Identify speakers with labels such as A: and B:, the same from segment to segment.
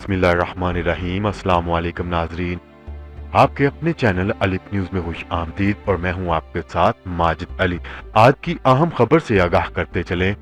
A: बिस्मिल्लाहिर्रहमानिर्रहीम। अस्सलाम वालेकुम नाजरीन, आपके अपने चैनल अलिफ न्यूज में खुश आमदीद और मैं हूं आपके साथ माजिद अली। आज की अहम खबर से आगाह करते चलें।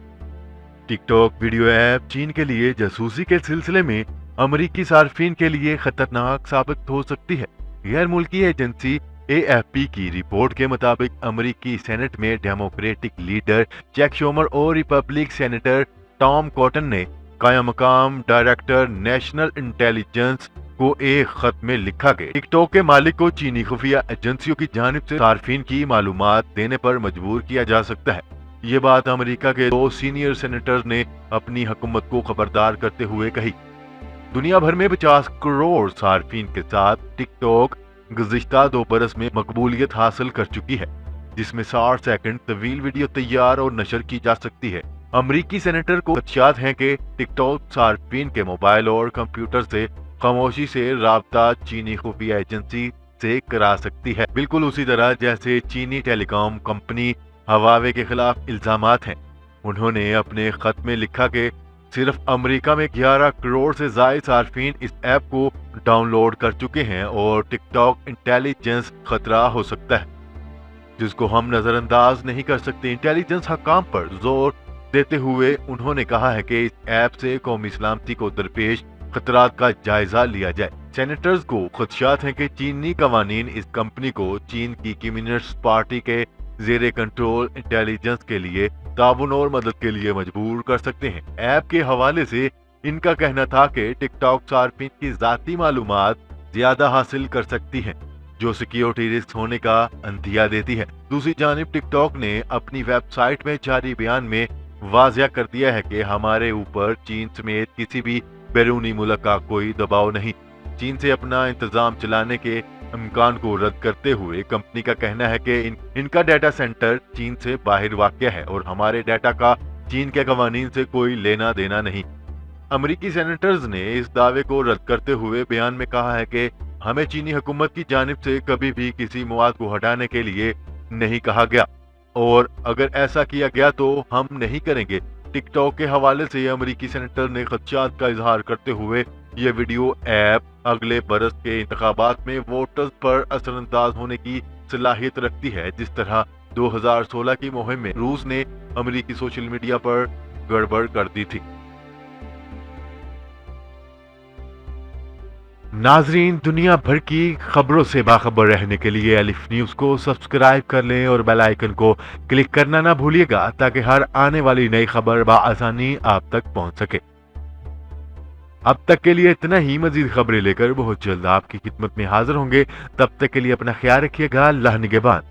A: टिकटॉक वीडियो ऐप चीन के लिए जासूसी के सिलसिले में अमरीकी सार्फिन के लिए खतरनाक साबित हो सकती है। गैर मुल्की एजेंसी AFP की रिपोर्ट के मुताबिक अमरीकी सेनेट में डेमोक्रेटिक लीडर जैक शूमर और रिपब्लिक सेनेटर टॉम कॉटन ने काया मकाम डायरेक्टर नेशनल इंटेलिजेंस को एक खत में लिखा कि टिकटॉक के मालिक को चीनी खुफिया एजेंसियों की जानिब से सार्फिन की मालूमात देने पर मजबूर किया जा सकता है। ये बात अमेरिका के 2 सीनियर सेनेटर्स ने अपनी हुकूमत को खबरदार करते हुए कही। दुनिया भर में 50 करोड़ सार्फिन के साथ टिकटॉक गुज़िश्ता 2 बरस में मकबूलियत हासिल कर चुकी है, जिसमें 60 सेकंड तवील वीडियो तैयार और नशर की जा सकती है। अमरीकी सेनेटर को खदशात हैं कि टिकटॉक सार्फिन के मोबाइल और कंप्यूटर से खामोशी से राब्ता चीनी खुफिया एजेंसी से करा सकती है, बिल्कुल उसी तरह जैसे चीनी टेलीकॉम कंपनी हवावे के खिलाफ इल्जामात हैं। उन्होंने अपने खत में लिखा कि सिर्फ अमेरिका में 11 करोड़ से ज्यादा सार्फिन इस ऐप को डाउनलोड कर चुके हैं और टिकटॉक इंटेलिजेंस खतरा हो सकता है जिसको हम नजरअंदाज नहीं कर सकते। इंटेलिजेंस हकाम पर जोर देते हुए उन्होंने कहा है कि इस ऐप से कौमी सलामती को दरपेश खतरात का जायजा लिया जाए। सेनेटर्स को खदशात हैं कि चीनी कवानीन इस कंपनी को चीन की कम्युनिस्ट पार्टी के जेरे कंट्रोल इंटेलिजेंस के लिए ताउन और मदद के लिए मजबूर कर सकते हैं। ऐप के हवाले से इनका कहना था कि टिकटॉक सार्फिन की जाती मालूमात ज्यादा हासिल कर सकती है, जो सिक्योरिटी रिस्क होने का अंदिया देती है। दूसरी जानिब टिकटॉक ने अपनी वेबसाइट में जारी बयान में वाज़िया कर दिया है कि हमारे ऊपर चीन समेत किसी भी बैरूनी मुल्क का कोई दबाव नहीं। चीन से अपना इंतजाम चलाने के इम्कान को रद्द करते हुए कंपनी का कहना है कि इनका डाटा सेंटर चीन से बाहर वाक़या है और हमारे डाटा का चीन के कवानीन से कोई लेना देना नहीं। अमेरिकी सेनेटर्स ने इस दावे को रद्द करते हुए बयान में कहा है कि हमें चीनी हुकूमत की जानिब से कभी भी किसी मवाद को हटाने के लिए नहीं कहा गया और अगर ऐसा किया गया तो हम नहीं करेंगे। टिकटॉक के हवाले से अमेरिकी सेनेटर ने खदशात का इजहार करते हुए ये वीडियो ऐप अगले बरस के इंतखाबात में वोटर्स पर असरअंदाज होने की सलाहियत रखती है, जिस तरह 2016 की मुहिम में रूस ने अमेरिकी सोशल मीडिया पर गड़बड़ कर दी थी। नाजरीन, दुनिया भर की खबरों से बाखबर रहने के लिए अलिफ न्यूज को सब्सक्राइब कर लें और बेल आइकन को क्लिक करना ना भूलिएगा ताकि हर आने वाली नई खबर बआसानी आप तक पहुंच सके। अब तक के लिए इतना ही। मजीद खबरें लेकर बहुत जल्द आपकी खिदमत में हाजिर होंगे। तब तक के लिए अपना ख्याल रखिएगा। अल्लाह निगहबान।